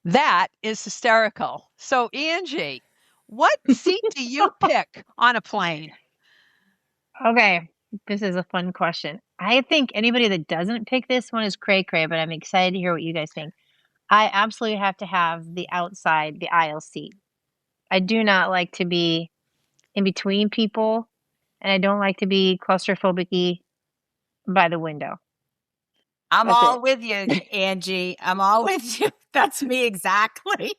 That is hysterical. So, Angie, what seat do you pick on a plane? Okay, this is a fun question. I think anybody that doesn't pick this one is cray cray, but I'm excited to hear what you guys think. I absolutely have to have the outside, the aisle seat. I do not like to be in between people, and I don't like to be claustrophobic by the window. I'm That's all it. with you, Angie. I'm all with you. That's me exactly.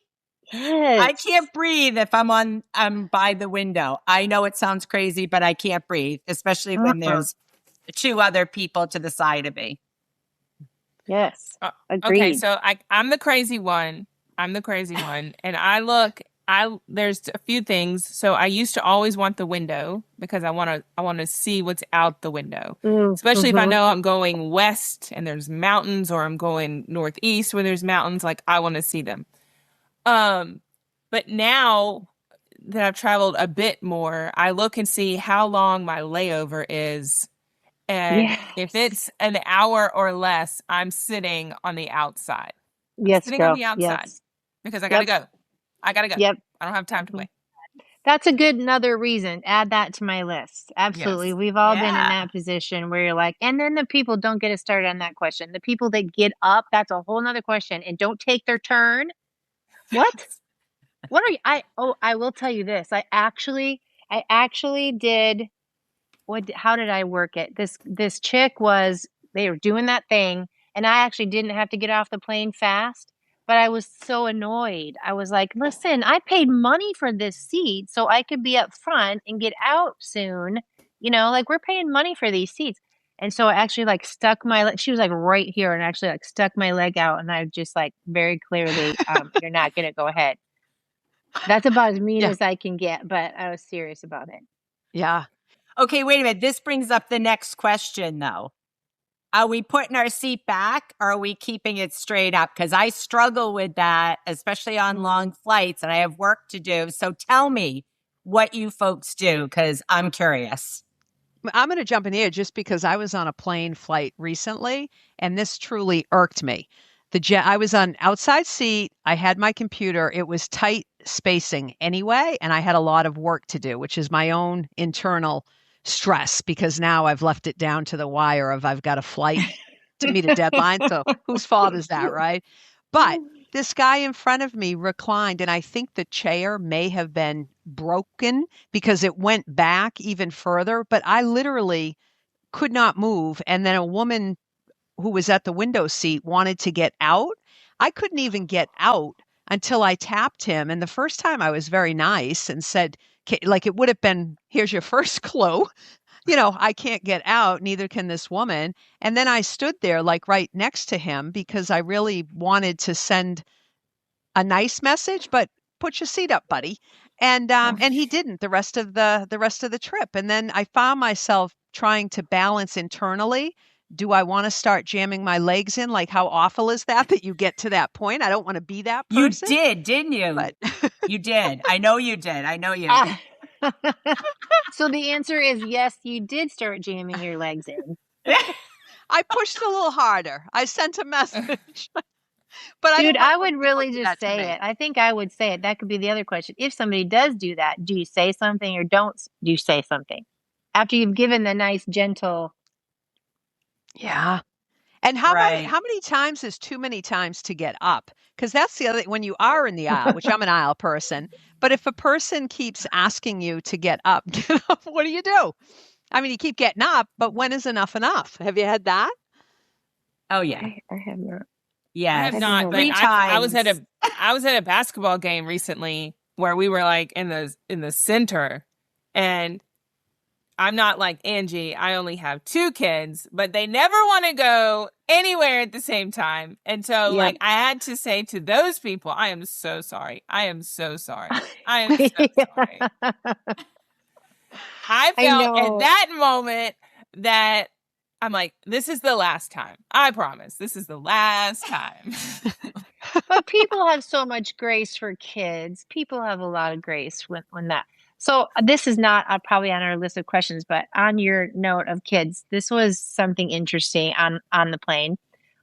I Yes. can't breathe if I'm by the window. I know it sounds crazy, but I can't breathe, especially when Uh-uh. there's two other people to the side of me. Yes. Uh, okay, Agreed. so I'm the crazy one. I'm the crazy one, and I there's a few things. So I used to always want the window because I want to see what's out the window, especially if I Mm-hmm. know I'm going west and there's mountains, or I'm going northeast where there's mountains. Like I want to see them. Um, but now that I've traveled a bit more, I look and see how long my layover is. And if Yes. it's an hour or less, I'm sitting on the outside. I'm Yes, sitting on girl. the outside Yes. because I gotta Yep. go. I gotta go. Yep. I don't have time to Mhm. wait. That's a good another reason. Add that to my list. Absolutely. Yes. We've all been in Yeah. that position where you're like, and then the people don't get us started on that question. The people that get up, that's a whole nother question and don't take their turn. What? What are you? I will tell you this. I actually did how did I work it? This chick was they were doing that thing and I actually didn't have to get off the plane fast, but I was so annoyed. I was like, "Listen, I paid money for this seat so I could be up front and get out soon. Like we're paying money for these seats." And so I actually like stuck my she was like right here and actually like stuck my leg out and I just like very clearly you're not going to go ahead. That's about as mean Yeah, as I can get, but I was serious about it. yeah. Okay, wait a minute. This brings up the next question, though. Are we putting our seat back or are we keeping it straight up? Because I struggle with that, especially on long flights, and I have work to do. So tell me what you folks do because I'm curious. I'm going to jump in here just because I was on a plane flight recently and this truly irked me. I was on outside seat. I had my computer. It was tight spacing anyway, and I had a lot of work to do, which is my own internal stress because now I've left it down to the wire of I've got a flight to meet a deadline. So whose fault is that, right? But this guy in front of me reclined, and I think the chair may have been broken because it went back even further. But I literally could not move. And then a woman who was at the window seat wanted to get out. I couldn't even get out until I tapped him. And the first time I was very nice and said, like it would have been, here's your first clue. I can't get out, neither can this woman. And then I stood there like right next to him because I really wanted to send a nice message, but put your seat up, buddy. And he didn't the rest of the trip. And then I found myself trying to balance internally. Do I want to start jamming my legs in? Like, how awful is that you get to that point? I don't want to be that You person, did, didn't you? but You did. I know you did. I know you. Ah. So the answer is yes, you did start jamming your legs in. I pushed a little harder. I sent a message, but I Dude, don't like I when would people really do just that to say me. it. I think I would say it. That could be the other question. If somebody does do that, do you say something or don't you say something? After you've given the nice, gentle, Yeah. And Right. how many times is too many times to get up? Because that's the other when you are in the aisle, which I'm an aisle person, but if a person keeps asking you to get up, get up, what do you do? I mean, you keep getting up, but when is enough enough? Have you had that? Oh, yeah. I have not. I Yes. have I haven't not, had but that. Three I was at times. a basketball game recently where we were like in the center, and I'm not like Angie. I only have two kids, but they never want to go anywhere at the same time. And so, Yep. like, I had to say to those people, I am so sorry. I am so sorry. I am so sorry. I I felt at know. that moment that I'm like, this is the last time. I promise. This is the last time. But people have so much grace for kids. People have a lot of grace when that. So this is not probably on our list of questions, but on your note of kids, this was something interesting on the plane.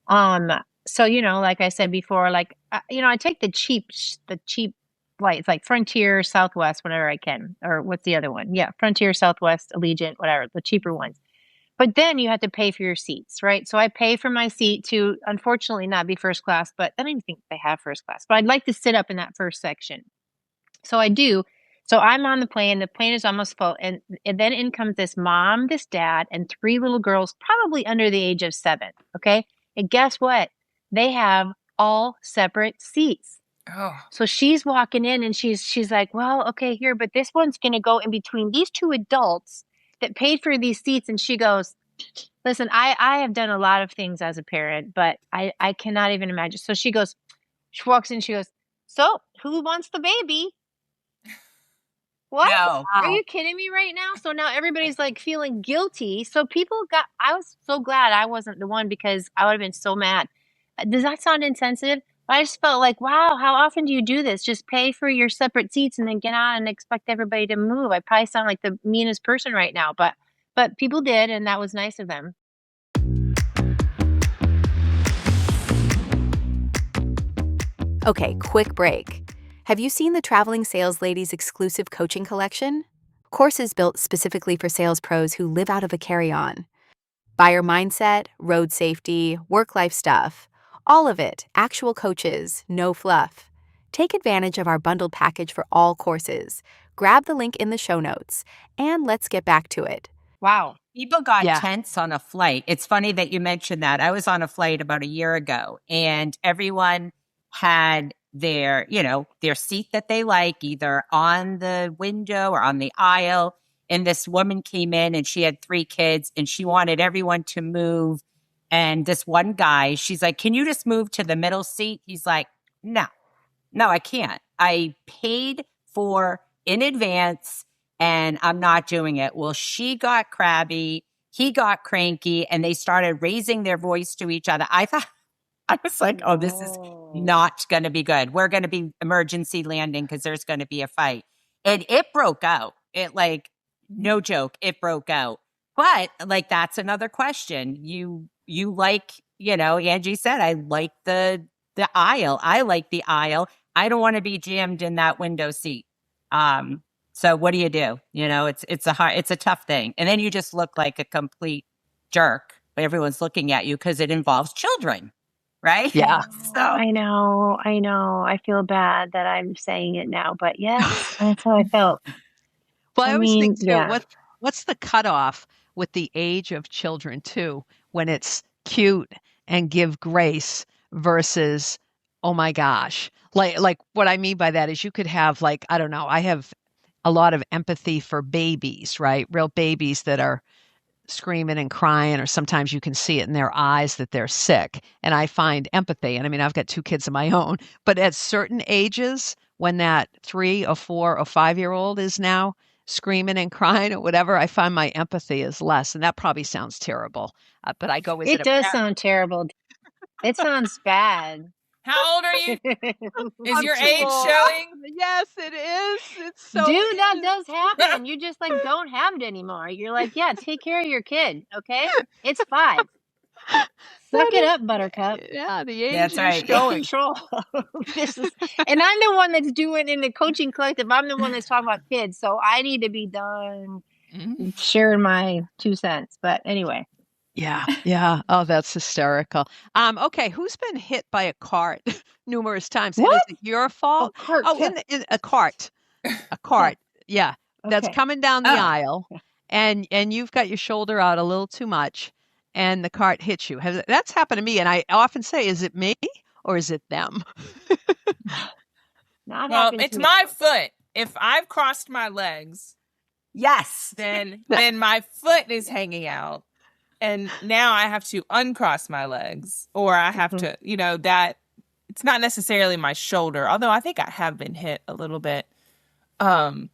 Um, so, like I said before, like, I take the cheap flights, like Frontier, Southwest, whatever I can. Or what's the other one? Yeah, Frontier, Southwest, Allegiant, whatever, the cheaper ones. But then you have to pay for your seats, right? So I pay for my seat to, unfortunately, not be first class, but I don't even think they have first class. But I'd like to sit up in that first section. So I do. So I'm on the plane is almost full. And then in comes this mom, this dad, and three little girls, probably under the age of 7. Okay. And guess what? They have all separate seats. Oh, So she's walking in and she's like, well, okay, here, but this one's going to go in between these two adults that paid for these seats. And she goes, listen, I have done a lot of things as a parent, but I cannot even imagine. So she walks in, she goes, so who wants the baby? What? No. Are you kidding me right now? So now everybody's like feeling guilty. So I was so glad I wasn't the one, because I would have been so mad. Does that sound insensitive? I just felt like, wow, how often do you do this? Just pay for your separate seats and then get on and expect everybody to move. I probably sound like the meanest person right now, but people did, and that was nice of them. Okay, quick break. Have you seen the Traveling Saleslady's exclusive coaching collection? Courses built specifically for sales pros who live out of a carry-on. Buyer mindset, road safety, work-life stuff. All of it, actual coaches, no fluff. Take advantage of our bundled package for all courses. Grab the link in the show notes, and let's get back to it. Wow. People got Yeah. tense on a flight. It's funny that you mentioned that. I was on a flight about a year ago, and everyone had their seat that they like, either on the window or on the aisle. And this woman came in and she had 3 kids and she wanted everyone to move. And this one guy, she's like, can you just move to the middle seat? He's like, no, I can't. I paid for in advance and I'm not doing it. Well, she got crabby. He got cranky and they started raising their voice to each other. I was like, oh, this is not going to be good. We're going to be emergency landing because there's going to be a fight. And it broke out. It no joke, it broke out. But that's another question. You like, Angie said, I like the aisle. I like the aisle. I don't want to be jammed in that window seat. So what do you do? It's a tough thing. And then you just look like a complete jerk. Everyone's looking at you because it involves children. Right? Yeah. So I know. I feel bad that I'm saying it now, but yes, that's how I felt. Well, I always think too, yeah. what's the cutoff with the age of children too, when it's cute and give grace versus, oh my gosh. Like what I mean by that is you could have I don't know, I have a lot of empathy for babies, right? Real babies that are screaming and crying, or sometimes you can see it in their eyes that they're sick. And I find empathy. And I mean, I've got 2 kids of my own, but at certain ages, when that 3 or 4 or 5-year-old is now screaming and crying or whatever, I find my empathy is less. And that probably sounds terrible, but I go, it does sound terrible. It sounds bad. How old are you? Is your age Uncomfortable. showing? Yes, it is. It's so. Dude, that does happen. You just don't have it anymore. You're like, yeah, take care of your kid. Okay. It's 5. Suck it up, Buttercup. Yeah, the age That's is right. showing. Control. And I'm the one that's doing in the coaching collective. I'm the one that's talking about kids. So I need to be done sharing my 2 cents. But anyway. Yeah. Oh, that's hysterical. Okay, who's been hit by a cart numerous times? And What? is it your fault? A cart. In a cart. A cart. Yeah. That's Okay. coming down the aisle, and you've got your shoulder out a little too much, and the cart hits you. That's happened to me, and I often say, is it me or is it them? Well, it's my foot. If I've crossed my legs, Yes. then my foot is hanging out. And now I have to uncross my legs, or I have to, that it's not necessarily my shoulder, although I think I have been hit a little bit. But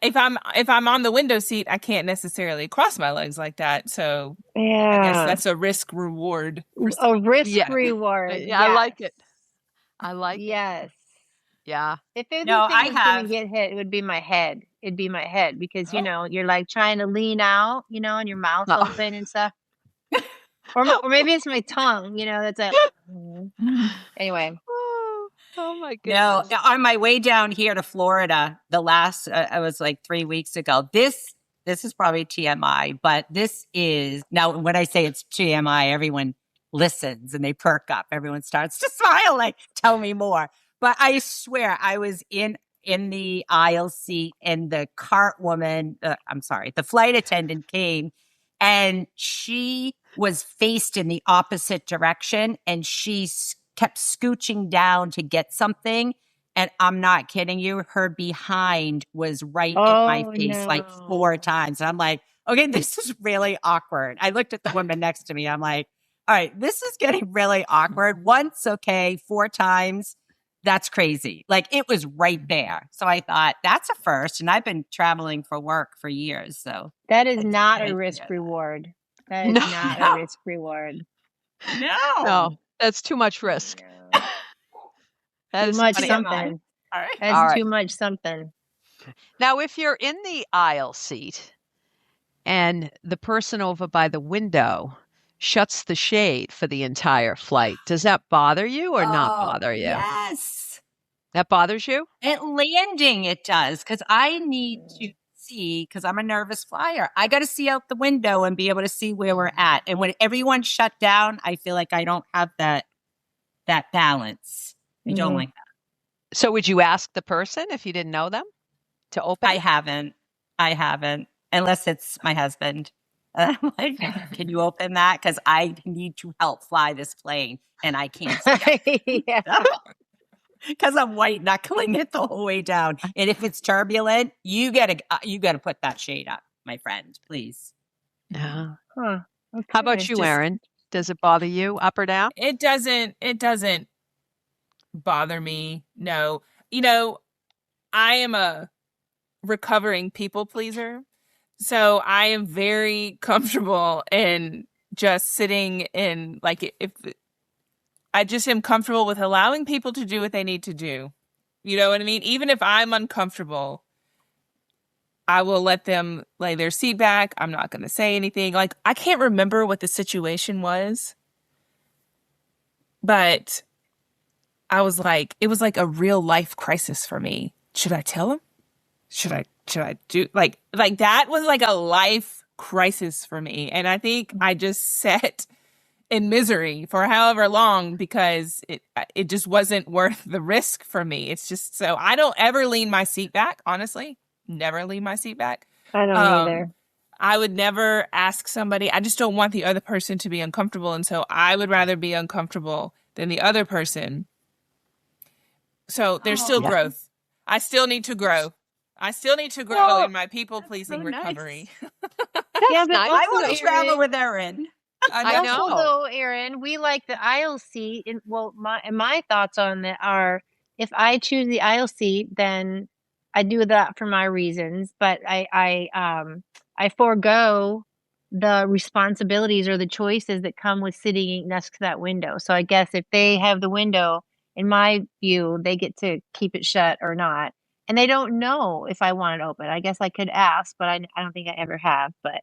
if I'm on the window seat, I can't necessarily cross my legs like that. So yeah, I guess that's a risk reward. A risk reward. Yeah, I like it. I like it. Yes. Yeah. If anything was going to get hit, it would be my head. It'd be my head because, you're trying to lean out, and your mouth's open and stuff. Or maybe it's my tongue, that's a anyway. Oh my No, goodness. on my way down here to Florida, the last I was like 3 weeks ago. This is probably TMI, but this is now when I say it's TMI, everyone listens and they perk up. Everyone starts to smile, like, tell me more. But I swear, I was in the aisle seat, and the cart woman, the flight attendant came, and she was faced in the opposite direction, and she kept scooching down to get something. And I'm not kidding you, her behind was right in my Oh face like 4 no. times. And I'm like, okay, this is really awkward. I looked at the woman next to me. I'm like, all right, this is getting really awkward. Once, okay, 4 times. That's crazy. Like, it was right there. So I thought, that's a first. And I've been traveling for work for years. So That is it's not great a to risk hear reward. That is No, not a that. risk reward. No. that's too much risk. No. That Too is much funny. something. All right. That's All right. too much something. Now, if you're in the aisle seat and the person over by the window shuts the shade for the entire flight, does that bother you or not bother you? Yes. That bothers you? At landing, it does, because I need to see, because I'm a nervous flyer. I got to see out the window and be able to see where we're at. And when everyone's shut down, I feel like I don't have that balance. I don't Mhm. like that. So would you ask the person if you didn't know them to open I it? haven't. Unless it's my husband. I'm like, can you open that? Because I need to help fly this plane, and I can't see Yeah. because I'm white knuckling it the whole way down. And if it's turbulent, you gotta put that shade up, my friend, please. Yeah. Huh. How about Okay. you, Just- Erin? Does it bother you up or down? It doesn't bother me. No. I am a recovering people pleaser. So I am very comfortable in just sitting in, like, if I just am comfortable with allowing people to do what they need to do. You know what I mean? Even if I'm uncomfortable, I will let them lay their seat back. I'm not going to say anything. Like, I can't remember what the situation was, but it was like a real life crisis for me. Should I tell him? Should I do like that was like a life crisis for me. And I think I just sat in misery for however long because it just wasn't worth the risk for me. It's just, so I don't ever lean my seat back, honestly. Never lean my seat back. I don't either. I would never ask somebody. I just don't want the other person to be uncomfortable. And so I would rather be uncomfortable than the other person. So there's still Yeah. growth. I still need to grow. In my people-pleasing so nice. recovery. Yeah, but nice. I want to Erin, travel with Erin. I also, know. though, Erin, we like the aisle seat. And my thoughts on that are, if I choose the aisle seat, then I do that for my reasons. But I forego the responsibilities or the choices that come with sitting next to that window. So I guess if they have the window, in my view, they get to keep it shut or not. And they don't know if I want it open. I guess I could ask, but I don't think I ever have. But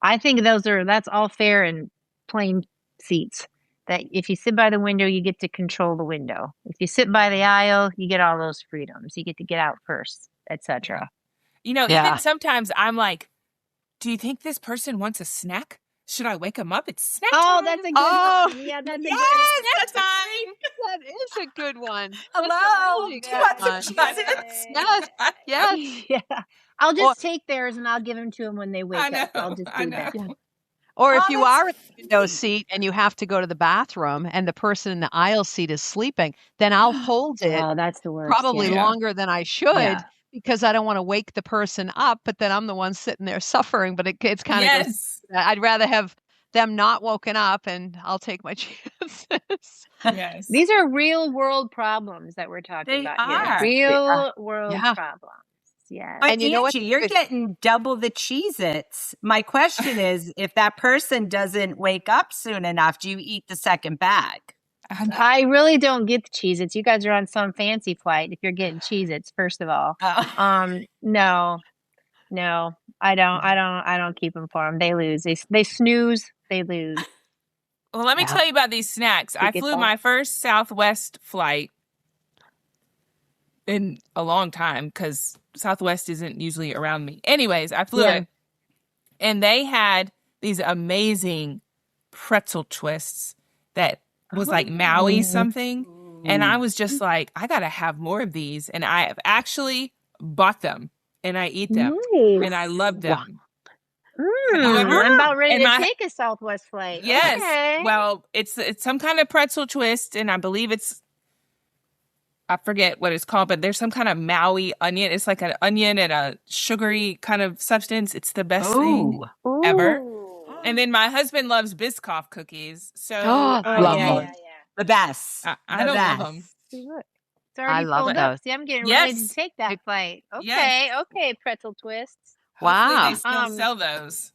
I think that's all fair and plain seats. That if you sit by the window, you get to control the window. If you sit by the aisle, you get all those freedoms. You get to get out first, etc. Yeah. Even sometimes I'm like, do you think this person wants a snack? Should I wake them up? It's snack Oh, time. that's a good Oh, one. Yeah, that's Yes, Snack that's time. That is a good one. Hello. Really Do good you want some one. Cheez-Its? Yes, a yes. yeah. I'll Or, just take theirs and I'll give them to them when they wake I know. up. I'll just I do know. that. or if Oh, you that's are in the window great. seat and you have to go to the bathroom and the person in the aisle seat is sleeping, then I'll hold it Oh, that's the worst. probably Yeah. longer than I should Yeah. because I don't want to wake the person up, but then I'm the one sitting there suffering. But it's kind of goes. Yes. I'd rather have them not woken up, and I'll take my chances. Yes. These are real world problems that we're talking They about are. here. Real world Yeah. problems. Yes. But And you know what? Angie, you're getting double the Cheez-Its. My question is, if that person doesn't wake up soon enough, do you eat the second bag? I really don't get the Cheez-Its. You guys are on some fancy flight if you're getting Cheez-Its, first of all. Oh. No, I don't keep them for them. They lose. They snooze, they lose. Well, let me tell you about these snacks. I flew my first Southwest flight in a long time because Southwest isn't usually around me. Anyways, I flew it, and they had these amazing pretzel twists that was like Maui something. And I was just like, I got to have more of these. And I have actually bought them and I eat them and I love them. I'm about ready to take a Southwest flight. Yes. Okay. Well, it's some kind of pretzel twist. And I believe I forget what it's called, but there's some kind of Maui onion. It's like an onion and a sugary kind of substance. It's the best thing ever. And then my husband loves Biscoff cookies. So the best. I don't love them. It's already filled up. See, I'm getting ready to take that flight. Okay, pretzel twists. Hopefully they still sell those.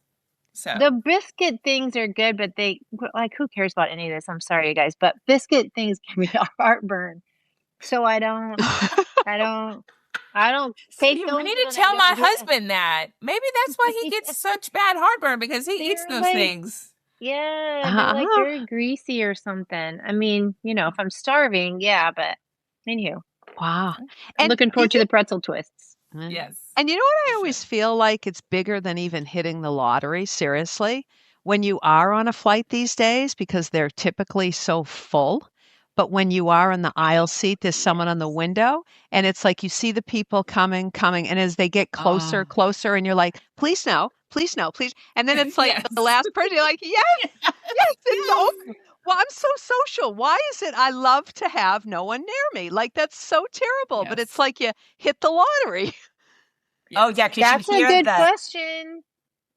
So the biscuit things are good, but they who cares about any of this? I'm sorry, you guys, but biscuit things give me heartburn. So I don't take those. I need to tell my husband that. Maybe that's why he gets such bad heartburn because he eats those things. Yeah, they're like very greasy or something. I mean, if I'm starving, but anywho. Wow. I'm looking forward to the pretzel twists. Yes. And you know what I always feel like? It's bigger than even hitting the lottery, seriously. When you are on a flight these days, because they're typically so full, but when you are in the aisle seat, there's someone on the window, and it's like you see the people coming, and as they get closer, and you're like, please no, please no, please. And then it's like the last person, you're like, yes, it's over. Well, I'm so social. Why is it I love to have no one near me? Like, that's so terrible, but it's like you hit the lottery. Oh, yeah, because that's a good question.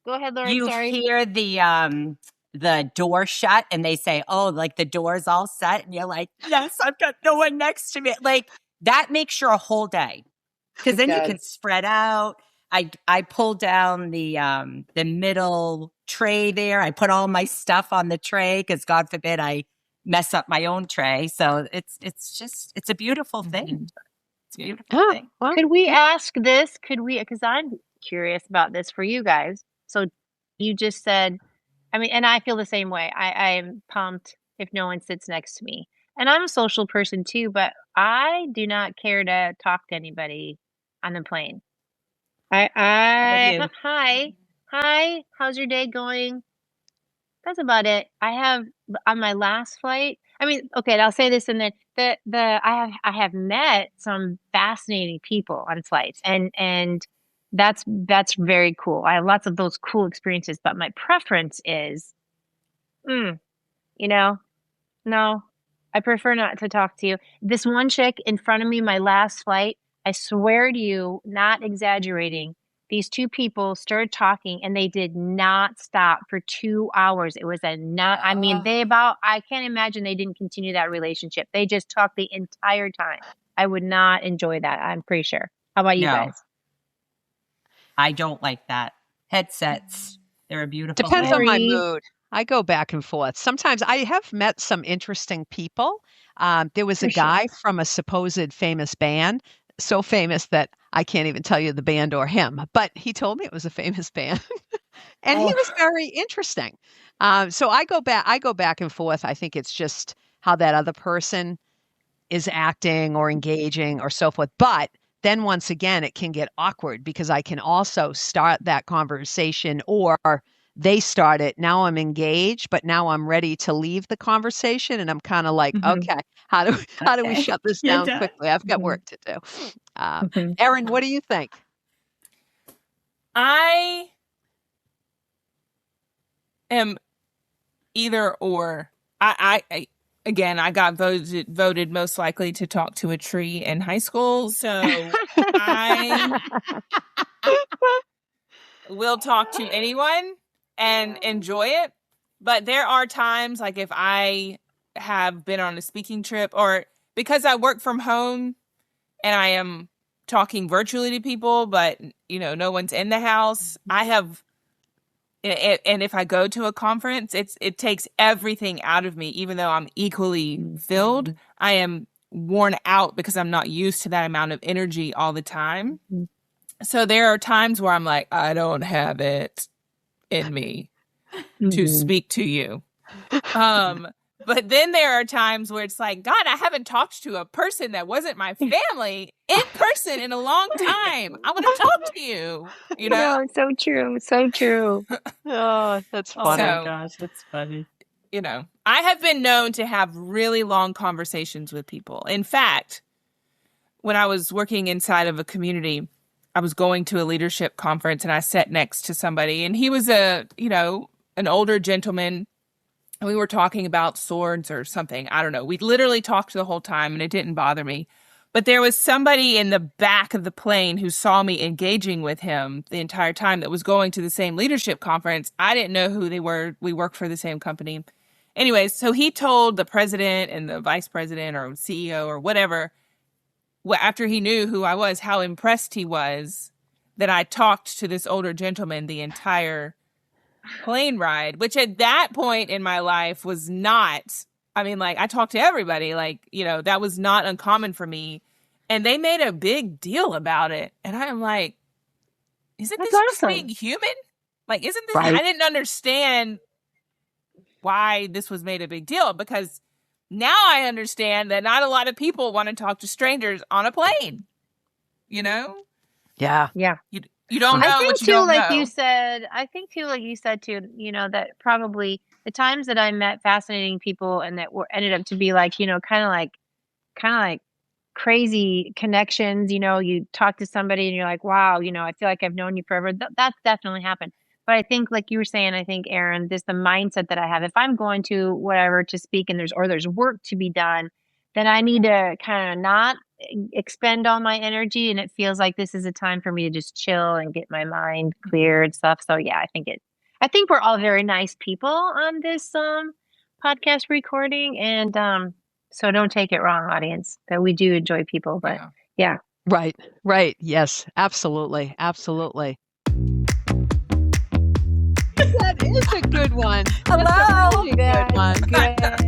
Go ahead, Lauren. You sorry. hear the door shut and they say, oh, like the door's all set. And you're like, yes, I've got no one next to me. Like that makes your whole day. Because then you can spread out. I pull down the middle tray there. I put all my stuff on the tray because God forbid I mess up my own tray. So it's a beautiful thing. It's a beautiful thing. Well, could we ask this? Because I'm curious about this for you guys. So you just said, and I feel the same way. I'm pumped if no one sits next to me. And I'm a social person too, but I do not care to talk to anybody on the plane. Hi, how's your day going? That's about it. I have on my last flight. I'll say this and then I have met some fascinating people on flights and that's very cool. I have lots of those cool experiences, but my preference is, no, I prefer not to talk to you. This one chick in front of me, my last flight, I swear to you, not exaggerating, these two people started talking and they did not stop for 2 hours. It was I can't imagine they didn't continue that relationship. They just talked the entire time. I would not enjoy that. I'm pretty sure. How about you guys? I don't like that. Headsets, they're a beautiful Depends thing. on my mood. I go back and forth. Sometimes I have met some interesting people. There was a guy from a supposed famous band, so famous that I can't even tell you the band or him, but he told me it was a famous band. And he was very interesting. So I go back and forth. I think it's just how that other person is acting or engaging or so forth. But then once again, it can get awkward because I can also start that conversation or they start it. Now I'm engaged, but now I'm ready to leave the conversation. And I'm kind of like, okay, how do we shut this down quickly? I've got work to do. Erin, what do you think? I am either or. I got voted most likely to talk to a tree in high school, so I will talk to anyone and enjoy it. But there are times, like if I have been on a speaking trip or because I work from home and I am talking virtually to people, but no one's in the house, and if I go to a conference, it takes everything out of me, even though I'm equally filled. I am worn out because I'm not used to that amount of energy all the time. So there are times where I'm like, I don't have it in me to speak to you. But then there are times where it's like, God, I haven't talked to a person that wasn't my family in person in a long time. I want to talk to you, you know? No, so true. So true. Oh, that's Oh funny. my So- gosh, that's funny. You know, I have been known to have really long conversations with people. In fact, when I was working inside of a community, I was going to a leadership conference and I sat next to somebody, and he was an older gentleman, and we were talking about swords or something. I don't know. We literally talked the whole time and it didn't bother me. But there was somebody in the back of the plane who saw me engaging with him the entire time that was going to the same leadership conference. I didn't know who they were. We worked for the same company. Anyways, so he told the president and the vice president or CEO or whatever, after he knew who I was, how impressed he was that I talked to this older gentleman the entire plane ride, which at that point in my life was not, I mean, like, I talked to everybody, like, you know, that was not uncommon for me. And they made a big deal about it. And I'm like, isn't That's this just awesome. being human? Like, isn't this, Right. I didn't understand why this was made a big deal, because now I understand that not a lot of people want to talk to strangers on a plane, you know? Yeah. Yeah. You don't know I think what you too, don't like know. you said, too, you know, that probably the times that I met fascinating people and that ended up to be like, you know, kind of like crazy connections, you know, you talk to somebody and you're like, wow, you know, I feel like I've known you forever. That's definitely happened. But I think, like you were saying, I think, Aaron, this the mindset that I have. If I'm going to whatever to speak and there's work to be done, then I need to kind of not expend all my energy. And it feels like this is a time for me to just chill and get my mind clear and stuff. So yeah, I think we're all very nice people on this podcast recording. And so don't take it wrong, audience, that we do enjoy people. But yeah. Right. Right. Yes. Absolutely. Absolutely. That is a good one. That's a Hello. really good one. Good.